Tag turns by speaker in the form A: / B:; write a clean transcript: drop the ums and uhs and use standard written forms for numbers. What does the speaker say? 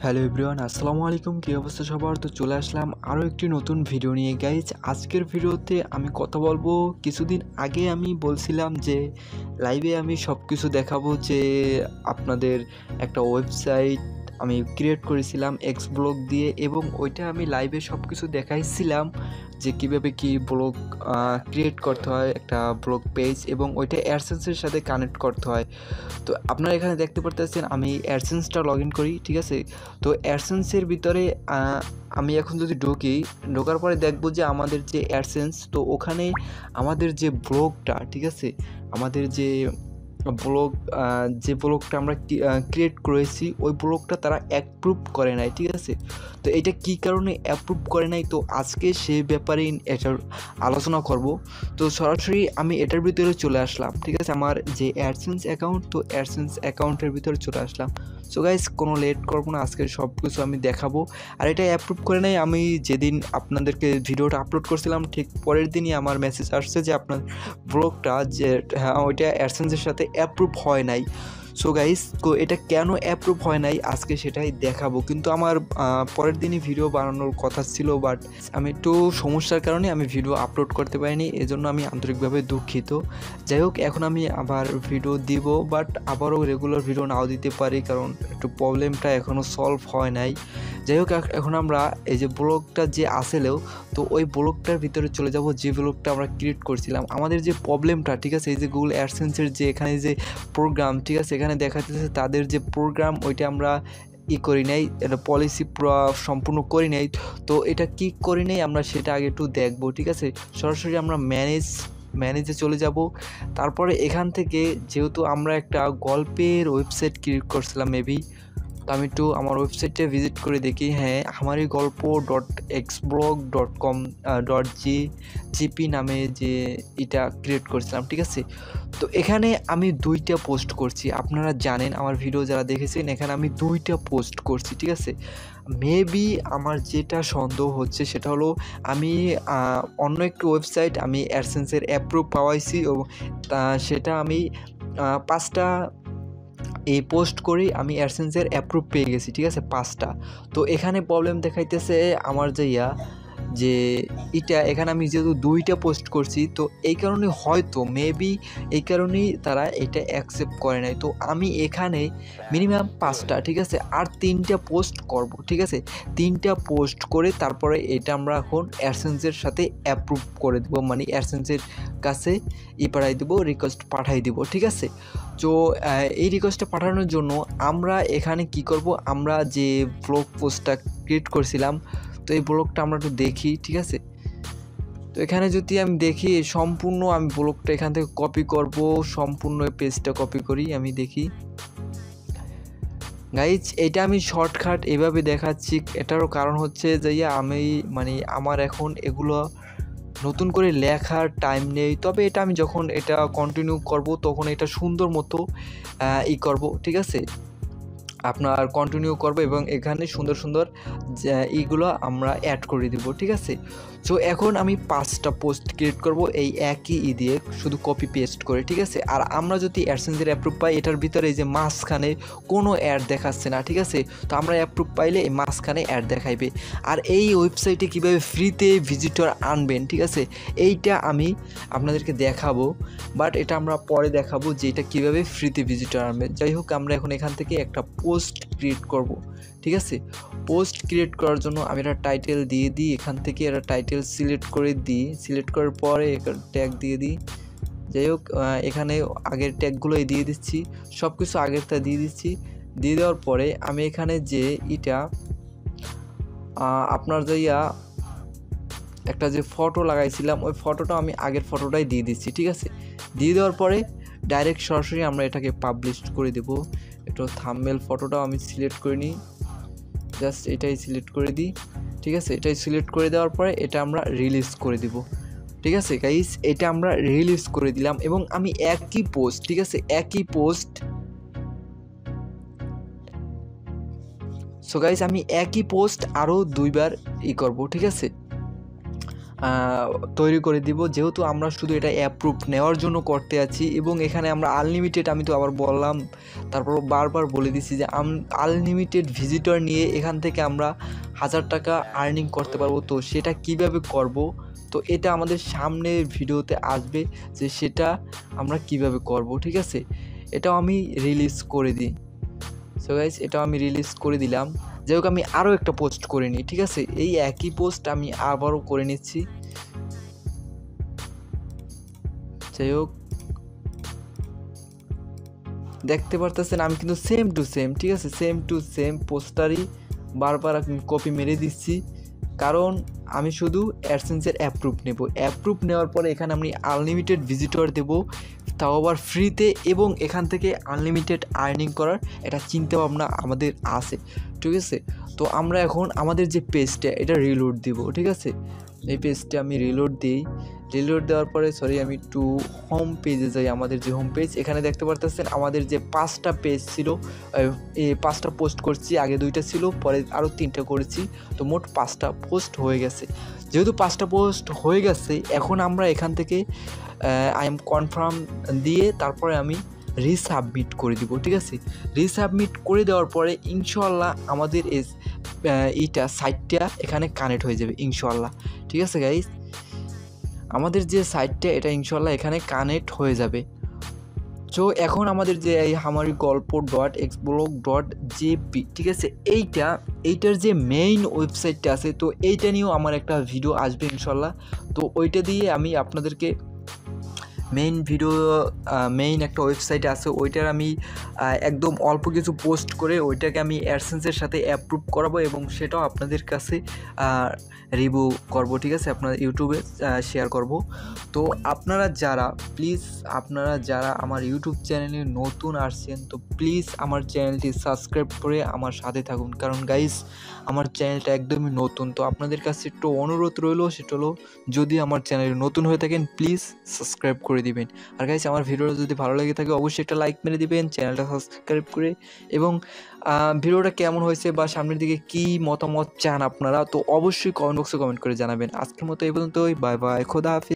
A: Hello everyone, আসসালামু আলাইকুম। কী অবস্থা সবার? তো চলে আসলাম আরও একটি নতুন ভিডিও নিয়ে। গাইজ, আজকের ভিডিওতে আমি কথা বলবো, কিছুদিন আগে আমি বলছিলাম যে লাইভে আমি সব কিছু দেখাবো, যে আপনাদের একটা ওয়েবসাইট আমি ক্রিয়েট করেছিলাম এক্সব্লগ দিয়ে, এবং ওইটা আমি লাইভে সব কিছু দেখাইছিলাম যে কীভাবে কি ব্লগ ক্রিয়েট করতে হয়, একটা ব্লগ পেজ, এবং ওইটা অ্যাডসেন্সের সাথে কানেক্ট করতে হয়। তো আপনারা এখানে দেখতে পারতেছেন আমি অ্যাডসেন্সটা লগ ইন করি, ঠিক আছে। তো অ্যাডসেন্সের ভিতরে আমি এখন যদি ঢোকার পরে দেখব যে আমাদের যে অ্যাডসেন্স, তো ওখানে আমাদের যে ব্লগটা, ঠিক আছে, আমাদের যে ব্লগটা আমরা ক্রিয়েট করেছি, ওই ব্লগটা তারা অ্যাপ্রুভ করে নাই, ঠিক আছে। তো এটা কী কারণে অ্যাপ্রুভ করে নাই, তো আজকে সেই ব্যাপারে এটার আলোচনা করব। তো সরাসরি আমি এটার ভিতরে চলে আসলাম, ঠিক আছে, আমার যে অ্যাডসেন্স অ্যাকাউন্ট, তো অ্যাডসেন্স অ্যাকাউন্টের ভিতরে চলে আসলাম। সো গাইস, কোনো লেট করবো না, আজকে সব কিছু আমি দেখাবো। আর এটা অ্যাপ্রুভ করে নাই, আমি যেদিন আপনাদেরকে ভিডিওটা আপলোড করছিলাম ঠিক পরের দিনই আমার মেসেজ আসছে যে আপনার ব্লগটা যে হ্যাঁ ওইটা অ্যাডসেন্সের সাথে অ্যাপ্রুভ হয় নাই। সো গাইস, তো এটা কেন অ্যাপ্রুভ হয় নাই আজকে সেটাই দেখাবো। কিন্তু আমার পরের দিনই ভিডিও বানানোর কথা ছিল, বাট আমি একটু সমস্যার কারণে আমি ভিডিও আপলোড করতে পারিনি, এজন্য আমি আন্তরিকভাবে দুঃখিত। যাই হোক, এখন আমি আবার ভিডিও দিব, বাট আবারও রেগুলার ভিডিও নাও দিতে পারি, কারণ একটু প্রবলেমটা এখনও সলভ হয় নাই। যাই হোক, এখন আমরা এই যে ব্লগটা যে আসলেও, তো ওই ব্লগটার ভিতরে চলে যাব, যে ব্লগটা আমরা ক্রিয়েট করছিলাম। আমাদের যে প্রবলেমটা, ঠিক আছে, এই যে গুগল অ্যাডসেন্সের যে এখানে যে প্রোগ্রাম, ঠিক আছে, এখানে দেখা যাচ্ছে তাদের যে প্রোগ্রাম, ওইটা আমরা করি নাই, এটা পলিসি সম্পূর্ণ করি নাই। তো এটা কি করি নাই আমরা সেটা আগে একটু দেখবো, ঠিক আছে। সরাসরি আমরা ম্যানেজে চলে যাব। তারপরে এখান থেকে, যেহেতু আমরা একটা গল্পের ওয়েবসাইট ক্রিয়েট করছিলাম মেবি, তো আমি একটু আমার ওয়েবসাইটে ভিজিট করে দেখি। হ্যাঁ, আমারই গল্প .exblog.com .gp নামে যে এটা ক্রিয়েট করছিলাম, ঠিক আছে। তো এখানে আমি 2টা পোস্ট করছি, আপনারা জানেন, আমার ভিডিও যারা দেখেছেন, এখানে আমি 2টা পোস্ট করছি, ঠিক আছে। মেবি আমার যেটা সন্দেহ হচ্ছে সেটা হলো, আমি অন্য একটি ওয়েবসাইট আমি অ্যাডসেন্সের অ্যাপ্রুভ পাওয়াইছি, এবং সেটা আমি 5টা এই পোস্ট করেই আমি অ্যাডসেন্সের অ্যাপ্রুভ পেয়ে গেছি, ঠিক আছে, 5টা। তো এখানে প্রবলেম দেখাইতেছে আমার যে এটা এখানে আমি যেহেতু 2টা পোস্ট করছি, তো এই কারণে হয়তো মেবি এই কারণেই তারা এটা অ্যাকসেপ্ট করে নাই। তো আমি এখানে মিনিমাম 5টা, ঠিক আছে, আর 3টা পোস্ট করব, ঠিক আছে। 3টা পোস্ট করে তারপরে এটা আমরা এখন অ্যাডসেন্সের সাথে অ্যাপ্রুভ করে দেবো, মানে অ্যাডসেন্সের কাছে পাঠাই দেবো, রিকোয়েস্ট পাঠাই দিব, ঠিক আছে। তো এই রিকোয়েস্টটা পাঠানোর জন্য আমরা এখানে কি করব, আমরা যে ব্লগ পোস্টটা ক্রিয়েট করছিলাম, তো এই ব্লগটা আমরা একটু দেখি, ঠিক আছে। তো এখানে যদি আমি দেখি সম্পূর্ণ, আমি ব্লগটা এখান থেকে কপি করব, সম্পূর্ণ পেজটা কপি করি, আমি দেখি। গাইজ, এটা আমি শর্টকাট এভাবে দেখাচ্ছি, এটারও কারণ হচ্ছে যে আমি আমার এখন এগুলো নতুন করে লেখার টাইম নেই। তবে এটা আমি যখন এটা কন্টিনিউ করব তখন এটা সুন্দর মতো করব, ঠিক আছে, আপনার কন্টিনিউ করবো, এবং এখানে সুন্দর সুন্দর এইগুলো আমরা অ্যাড করে দিব, ঠিক আছে। সো এখন আমি 5টা পোস্ট ক্রিয়েট করব এই একই দিয়ে, শুধু কপি পেস্ট করে, ঠিক আছে। আর আমরা যদি অ্যাডসেন্সের অ্যাপ্রুভ পাই, এটার ভিতরে এই যে মাঝখানে কোনো অ্যাড দেখাচ্ছে না, ঠিক আছে। তো আমরা অ্যাপ্রুভ পাইলে এই মাঝখানে অ্যাড দেখাইবে। আর এই ওয়েবসাইটে কীভাবে ফ্রিতে ভিজিটর আনবেন, ঠিক আছে, এইটা আমি আপনাদেরকে দেখাবো, বাট এটা আমরা পরে দেখাবো যে এটা কীভাবে ফ্রিতে ভিজিটর আনবেন। যাই হোক, আমরা এখন এখান থেকে একটা পোস্ট ক্রিয়েট করব, ঠিক আছে। পোস্ট ক্রিয়েট করার জন্য আমি একটা টাইটেল দিয়ে দিই, এখান থেকে একটা টাইটেল সিলেক্ট করে দিই, সিলেক্ট করার পরে ট্যাগ দিয়ে দিই। যাই হোক, এখানে আগের ট্যাগগুলোই দিয়ে দিচ্ছি, সব কিছু আগেরটা দিয়ে দিচ্ছি। দিয়ে দেওয়ার পরে আমি এখানে যে এটা আপনার একটা যে ফটো লাগাইছিলাম, ওই ফটোটা আমি আগের ফটোটাই দিয়ে দিচ্ছি, ঠিক আছে। দিয়ে দেওয়ার পরে ডাইরেক্ট সরাসরি আমরা এটাকে পাবলিশ করে দেবো। একটু থাম্বনেল ফটোটাও আমি সিলেক্ট করে নিই, জাস্ট এটাই সিলেক্ট করে দিই, ঠিক আছে। এটাই সিলেক্ট করে দেওয়ার পরে এটা আমরা রিলিজ করে দিব, ঠিক আছে গাইস। এটা আমরা রিলিজ করে দিলাম, এবং আমি একই পোস্ট, ঠিক আছে, একই পোস্ট। সো গাইস, আমি একই পোস্ট আরও 2বার করব, ঠিক আছে। তৈরি করে দিব, যেহেতু আমরা শুধু এটা অ্যাপ্রুভ নেওয়ার জন্য করতে আছি। এবং এখানে আমরা আনলিমিটেড, আমি তো আবার বললাম, তারপর বারবার বলে দিছি যে আনলিমিটেড ভিজিটর নিয়ে এখান থেকে আমরা 1000 টাকা আর্নিং করতে পারবো। তো সেটা কিভাবে করব, তো এটা আমাদের সামনের ভিডিওতে আসবে যে সেটা আমরা কিভাবে করব, ঠিক আছে। এটাও আমি রিলিজ করে দিই। সো গাইস, এটাও আমি রিলিজ করে দিলাম। যাই হোক, আমি আরও একটা পোস্ট করে নিই, ঠিক আছে। এই একই পোস্ট আমি আবারও করে নিচ্ছি। যাই হোক, দেখতে পারতেছেন আমি কিন্তু সেম টু সেম, ঠিক আছে, সেম টু সেম পোস্টারই বারবার কপি মেরে দিচ্ছি, কারণ আমি শুধু অ্যাডসেন্সের অ্যাপ্রুভ নেব। অ্যাপ্রুভ নেওয়ার পরে এখানে আমি আনলিমিটেড ভিজিটর দেব, তাও আবার ফ্রিতে, এবং এখান থেকে আনলিমিটেড আর্নিং করার একটা চিন্তাভাবনা আমাদের আছে, ঠিক আছে। তো আমরা এখন আমাদের যে পেজটা, এটা রিলোড দিব, ঠিক আছে। এই পেজটা আমি রিলোড দিই। রিলোড দেওয়ার পরে আমি একটু হোম পেজে যাই। আমাদের যে হোম পেজ, এখানে দেখতে পারতেছেন আমাদের যে 5টা পেজ ছিল, এই 5টা পোস্ট করছি। আগে 2টা ছিল, পরে আরও 3টা করেছি, তো মোট 5টা পোস্ট হয়ে গেছে। যেহেতু 5টা পোস্ট হয়ে গেছে, এখন আমরা এখান থেকে আই এম কনফার্ম দিয়ে তারপরে আমি রিসাবমিট করে দিব, ঠিক আছে। রিসাবমিট করে দেওয়ার পরে ইনশাআল্লাহ আমাদের এইটা সাইটটা এখানে কানেক্ট হয়ে যাবে ইনশাআল্লাহ, ঠিক আছে গাইস। আমাদের যে সাইটটা, এটা ইনশাআল্লাহ এখানে কানেক্ট হয়ে যাবে। সো এখন আমাদের যে এই হামারি গল্প .exblog.jp, ঠিক আছে, এইটার যে মেইন ওয়েবসাইটটা আছে, তো এইটা নিয়েও আমার একটা ভিডিও আসবে ইনশাআল্লাহ। তো ওইটা দিয়ে আমি আপনাদেরকে মেইন একটা ওয়েবসাইট আছে, ওইটার আমি একদম অল্প কিছু পোস্ট করে ওইটাকে আমি অ্যাডসেন্সের সাথে অ্যাপ্রুভ করাবো, এবং সেটাও আপনাদের কাছে রিভিউ করব, ঠিক আছে, আপনার ইউটিউবে শেয়ার করব। তো আপনারা যারা আমার ইউটিউব চ্যানেলে নতুন আসছেন, তো প্লিজ আমার চ্যানেলটি সাবস্ক্রাইব করে আমার সাথে থাকুন, কারণ গাইস আমার চ্যানেলটা একদমই নতুন। তো আপনাদের কাছে একটু অনুরোধ রইল, সেটা হলো যদি আমার চ্যানেলে নতুন হয়ে থাকেন প্লিজ সাবস্ক্রাইব করে দিবেন। আর গাইস, আমার ভিডিওটা যদি ভালো লেগে থাকে অবশ্যই একটা লাইক মেরে দিবেন, চ্যানেলটা সাবস্ক্রাইব করে। এবং ভিডিওটা কেমন হয়েছে বা সামনের দিকে কী মতামত চান আপনারা, তো অবশ্যই কমেন্ট বক্সে কমেন্ট করে জানাবেন। আজকের মতো এই পর্যন্তই, বাই বাই, খোদা হাফেজ।